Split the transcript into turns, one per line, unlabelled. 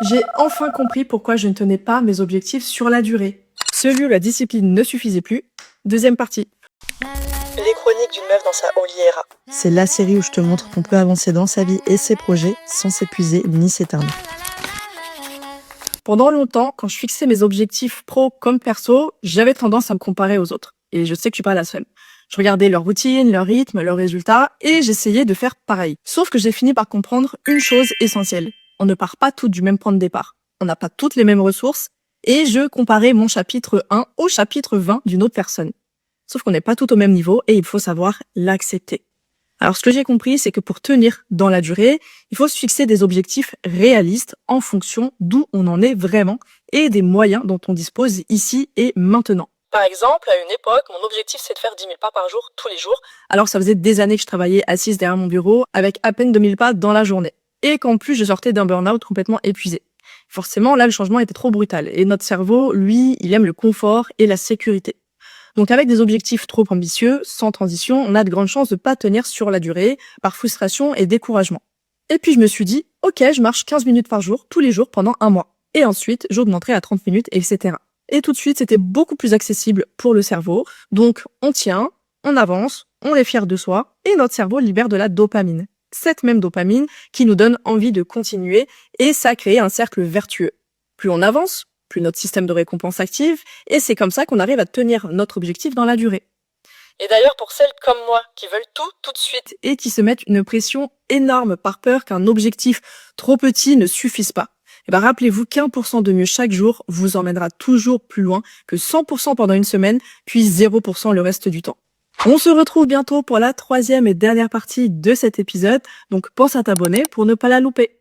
J'ai enfin compris pourquoi je ne tenais pas mes objectifs sur la durée. Celui où la discipline ne suffisait plus. Deuxième partie.
Les chroniques d'une meuf dans sa holiera.
C'est la série où je te montre qu'on peut avancer dans sa vie et ses projets sans s'épuiser ni s'éterner.
Pendant longtemps, quand je fixais mes objectifs pro comme perso, j'avais tendance à me comparer aux autres. Et je sais que je suis pas la seule. Je regardais leur routine, leur rythme, leurs résultats, et j'essayais de faire pareil. Sauf que j'ai fini par comprendre une chose essentielle. On ne part pas toutes du même point de départ. On n'a pas toutes les mêmes ressources, et je comparais mon chapitre 1 au chapitre 20 d'une autre personne. Sauf qu'on n'est pas tout au même niveau, et il faut savoir l'accepter. Alors ce que j'ai compris, c'est que pour tenir dans la durée, il faut se fixer des objectifs réalistes en fonction d'où on en est vraiment et des moyens dont on dispose ici et maintenant.
Par exemple, à une époque, mon objectif c'est de faire 10 000 pas par jour, tous les jours.
Alors ça faisait des années que je travaillais assise derrière mon bureau avec à peine 2000 pas dans la journée. Et qu'en plus, je sortais d'un burn-out complètement épuisé. Forcément, là, le changement était trop brutal. Et notre cerveau, lui, il aime le confort et la sécurité. Donc avec des objectifs trop ambitieux, sans transition, on a de grandes chances de pas tenir sur la durée, par frustration et découragement. Et puis je me suis dit, ok, je marche 15 minutes par jour, tous les jours, pendant un mois. Et ensuite, j'augmenterai à 30 minutes, etc. Et tout de suite, c'était beaucoup plus accessible pour le cerveau. Donc on tient, on avance, on est fier de soi, et notre cerveau libère de la dopamine. Cette même dopamine qui nous donne envie de continuer, et ça crée un cercle vertueux. Plus on avance, plus notre système de récompense active, et c'est comme ça qu'on arrive à tenir notre objectif dans la durée.
Et d'ailleurs, pour celles comme moi qui veulent tout de suite,
Et qui se mettent une pression énorme par peur qu'un objectif trop petit ne suffise pas. Et rappelez-vous qu'1% de mieux chaque jour vous emmènera toujours plus loin que 100% pendant une semaine, puis 0% le reste du temps. On se retrouve bientôt pour la 3e et dernière partie de cet épisode, donc pense à t'abonner pour ne pas la louper.